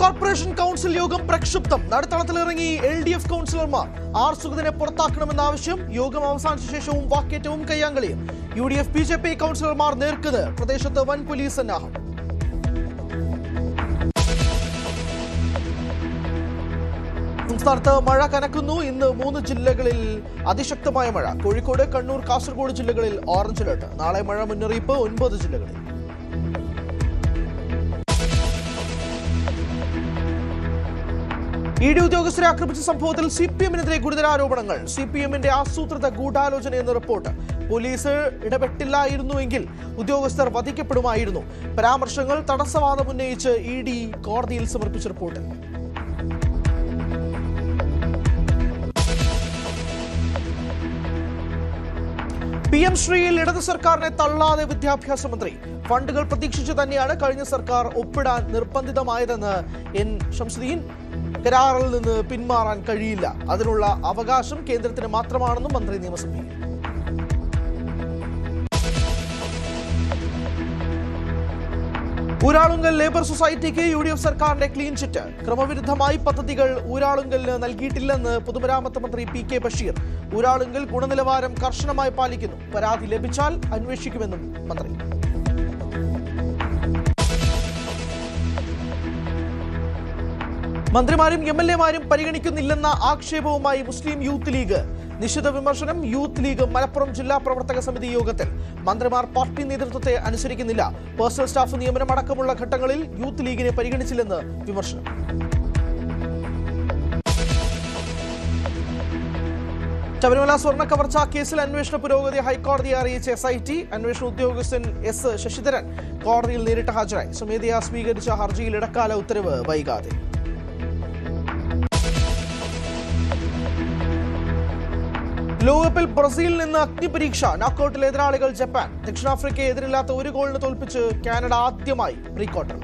Corporation council യോഗം പ്രക്ഷുബ്ധം. നടുത്തളത്തിലിറങ്ങി LDF കൗൺസിലർമാർ. R സുഗതനെ പുറത്താക്കണമെന്ന ആവശ്യം. യോഗം അവസാനിച്ച ശേഷവും വാക്കേറ്റവും കയ്യാങ്കളിയും. UDF BJP കൗൺസിലർമാർ നേർക്കത്. പ്രദേശത്ത് വൻ പോലീസ് സന്നാഹം. സംസ്ഥാനത്ത് മഴ കനക്കുന്നു. ഇന്ന് 3 ജില്ലകളിൽ അതിശക്തമായ മഴ. കോഴിക്കോട്, കണ്ണൂർ, കാസർഗോഡ് ജില്ലകളിൽ ഓറഞ്ച് അലർട്ട്. നാളെ മഴ മുന്നറിയിപ്പ് 9 ജില്ലകളിൽ. ED ഉദ്യോഗസ്ഥരെ ആക്രമിച്ച സംഭവത്തിൽ CPM-നെതിരെ ഗുരുതര ആരോപണങ്ങൾ. CPM-ന്റെ ആസൂത്രിത ഗൂഢാലോചനയെന്ന് റിപ്പോർട്ട്. പോലീസ് ഇടപെട്ടില്ലായിരുന്നുവെങ്കിൽ ഉദ്യോഗസ്ഥർ വധിക്കപ്പെടുമായിരുന്നു. പരാമർശങ്ങൾ തടസ്സവാദം ഉന്നയിച്ച് ED കോടതിയിൽ സമർപ്പിച്ച റിപ്പോർട്ട്. PM ശ്രീയിൽ ഇടത് സർക്കാരിനെ തള്ളാതെ വിദ്യാഭ്യാസ മന്ത്രി. ഫണ്ടുകൾ പ്രതീക്ഷിച്ചു തന്നെയാണ് കഴിഞ്ഞ സർക്കാർ ഒപ്പിടാൻ നിർബന്ധിതമായതെന്ന് N ഷംസുദ്ദീൻ. കരാറിൽ നിന്ന് പിന്മാറാൻ കഴിയില്ല. അതിനുള്ള അവകാശം കേന്ദ്രത്തിന് മാത്രമാണെന്നും മന്ത്രി നിയമസഭയിൽ. ഊരാളുങ്കൽ ലേബർ സൊസൈറ്റിക്ക് UDF സർക്കാരിന്റെ ക്ലീൻ ചിറ്റ്. ക്രമവിരുദ്ധമായി പദ്ധതികൾ ഊരാളുങ്കലിന് നൽകിയിട്ടില്ലെന്ന് പൊതുമരാമത്ത് മന്ത്രി PK ബഷീർ. ഊരാളുങ്കൽ ഗുണനിലവാരം കർശനമായി പാലിക്കുന്നു. പരാതി ലഭിച്ചാൽ അന്വേഷിക്കുമെന്നും മന്ത്രി. മന്ത്രിമാരും MLA-മാരും പരിഗണിക്കുന്നില്ലെന്ന ആക്ഷേപവുമായി മുസ്ലിം യൂത്ത് ലീഗ്. നിശിത വിമർശനം. യൂത്ത് ലീഗ് മലപ്പുറം ജില്ലാ പ്രവർത്തക സമിതി യോഗത്തിൽ. മന്ത്രിമാർ പാർട്ടി നേതൃത്വത്തെ അനുസരിക്കുന്നില്ല. പേഴ്സണൽ സ്റ്റാഫ് നിയമനം അടക്കമുള്ള ഘട്ടങ്ങളിൽ യൂത്ത് ലീഗിനെ പരിഗണിച്ചില്ലെന്ന് വിമർശനം. ശബരിമല സ്വർണ്ണ കവർച്ചാ കേസിൽ അന്വേഷണ പുരോഗതി ഹൈക്കോടതിയെ അറിയിച്ച SIT. അന്വേഷണ ഉദ്യോഗസ്ഥൻ S ശശിധരൻ കോടതിയിൽ നേരിട്ട് ഹാജരായി. സ്വമേധയാ സ്വീകരിച്ച ഹർജിയിൽ ഇടക്കാല ഉത്തരവ് വൈകാതെ. ലോകകപ്പിൽ ബ്രസീലിൽ നിന്ന് അഗ്നിപരീക്ഷ. നോക്കൌട്ടിൽ എതിരാളികൾ ജപ്പാൻ. ദക്ഷിണാഫ്രിക്കയെ എതിരില്ലാത്ത 1 ഗോളിന് തോൽപ്പിച്ച് കാനഡ ആദ്യമായി പ്രീ ക്വാർട്ടർ.